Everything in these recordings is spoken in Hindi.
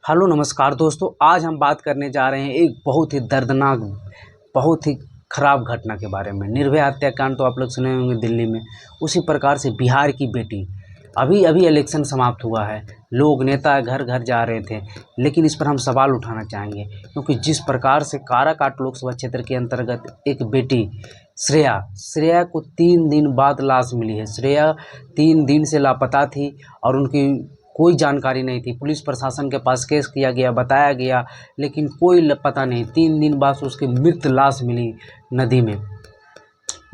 हेलो नमस्कार दोस्तों, आज हम बात करने जा रहे हैं एक बहुत ही दर्दनाक, बहुत ही खराब घटना के बारे में। निर्भया हत्याकांड तो आप लोग सुने होंगे दिल्ली में। उसी प्रकार से बिहार की बेटी, अभी अभी इलेक्शन समाप्त हुआ है, लोग नेता घर घर जा रहे थे, लेकिन इस पर हम सवाल उठाना चाहेंगे क्योंकि जिस प्रकार से काराकाट लोकसभा क्षेत्र के अंतर्गत एक बेटी श्रेया को 3 दिन बाद लाश मिली है। श्रेया 3 दिन से लापता थी और उनकी कोई जानकारी नहीं थी। पुलिस प्रशासन के पास केस किया गया, बताया गया, लेकिन कोई पता नहीं। 3 दिन बाद उसकी मृत लाश मिली नदी में,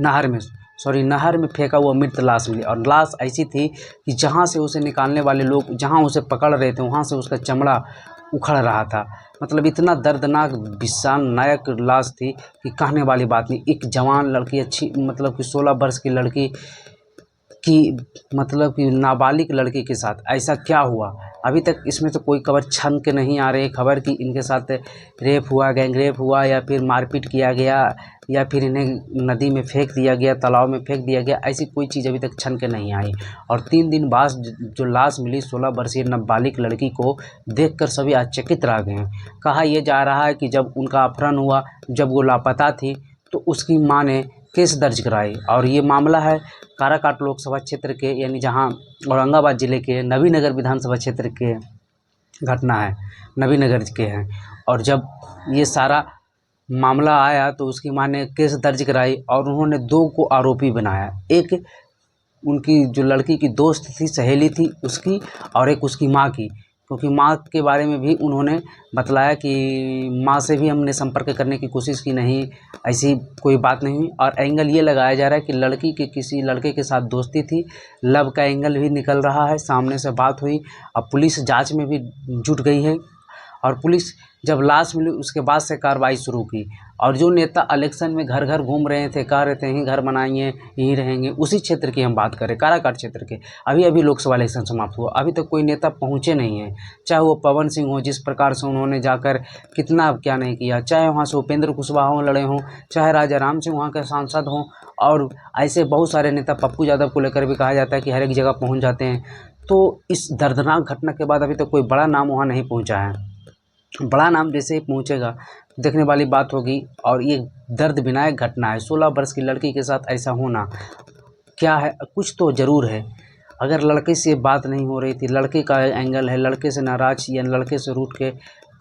नहर में फेंका हुआ मृत लाश मिली। और लाश ऐसी थी कि जहाँ से उसे निकालने वाले लोग जहाँ उसे पकड़ रहे थे वहाँ से उसका चमड़ा उखड़ रहा था। मतलब इतना दर्दनाक भीषण नायक लाश थी कि कहने वाली बात नहीं। एक जवान लड़की, अच्छी मतलब कि 16 वर्ष की लड़की कि मतलब कि नाबालिग लड़की के साथ ऐसा क्या हुआ। अभी तक इसमें तो कोई खबर छन के नहीं आ रही खबर कि इनके साथ रेप हुआ, गैंग रेप हुआ, या फिर मारपीट किया गया, या फिर इन्हें नदी में फेंक दिया गया, तालाब में फेंक दिया गया। ऐसी कोई चीज़ अभी तक छन के नहीं आई। और 3 दिन बाद जो लाश मिली 16 वर्षीय नाबालिग लड़की को देखकर सभी आश्चर्यचकित रह गए। कहा यह जा रहा है कि जब उनका अपहरण हुआ, जब वो लापता थी, तो उसकी मां ने केस दर्ज कराई। और ये मामला है काराकाट लोकसभा क्षेत्र के, यानी जहां औरंगाबाद जिले के नबीनगर विधानसभा क्षेत्र के घटना है, नबीनगर के हैं। और जब ये सारा मामला आया तो उसकी मां ने केस दर्ज कराई और उन्होंने 2 को आरोपी बनाया। एक उनकी जो लड़की की दोस्त थी, सहेली थी उसकी, और एक उसकी माँ की, क्योंकि माँ के बारे में भी उन्होंने बतलाया कि माँ से भी हमने संपर्क करने की कोशिश की, नहीं ऐसी कोई बात नहीं हुई। और एंगल ये लगाया जा रहा है कि लड़की के किसी लड़के के साथ दोस्ती थी, लव का एंगल भी निकल रहा है, सामने से बात हुई। अब पुलिस जांच में भी जुट गई है और पुलिस जब लाश मिली उसके बाद से कार्रवाई शुरू की। और जो नेता इलेक्शन में घर घर घूम रहे थे, कह रहे थे यहीं घर बनाएंगे, यहीं रहेंगे, उसी क्षेत्र की हम बात करें, काराकाट क्षेत्र के। अभी अभी लोकसभा इलेक्शन समाप्त हुआ, अभी तक कोई नेता पहुंचे नहीं हैं। चाहे वो पवन सिंह हो, जिस प्रकार से उन्होंने जाकर कितना क्या नहीं किया, चाहे वहाँ से उपेंद्र कुशवाहा लड़े हों, चाहे राजा राम सिंह वहाँ के सांसद हों, और ऐसे बहुत सारे नेता, पप्पू यादव को लेकर भी कहा जाता है कि हर एक जगह पहुँच जाते हैं। तो इस दर्दनाक घटना के बाद अभी तक कोई बड़ा नाम वहाँ नहीं पहुँचा है। बड़ा नाम जैसे ही पहुंचेगा देखने वाली बात होगी। और ये दर्द विनायक घटना है, 16 वर्ष की लड़की के साथ ऐसा होना क्या है, कुछ तो ज़रूर है। अगर लड़के से बात नहीं हो रही थी, लड़के का एंगल है, लड़के से नाराज़ या लड़के से रूठ के,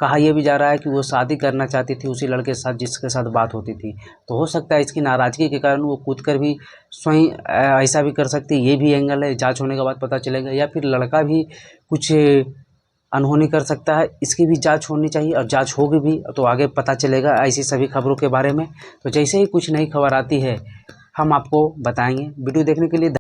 कहा यह भी जा रहा है कि वो शादी करना चाहती थी उसी लड़के के साथ जिसके साथ बात होती थी। तो हो सकता है इसकी नाराज़गी के कारण वो कूद कर भी स्वयं ऐसा भी कर सकती है। ये भी एंगल है, जांच होने के बाद पता चलेगा। या फिर लड़का भी कुछ अनहोनी कर सकता है, इसकी भी जांच होनी चाहिए, और जांच होगी भी तो आगे पता चलेगा ऐसी सभी खबरों के बारे में। तो जैसे ही कुछ नई खबर आती है हम आपको बताएंगे। वीडियो देखने के लिए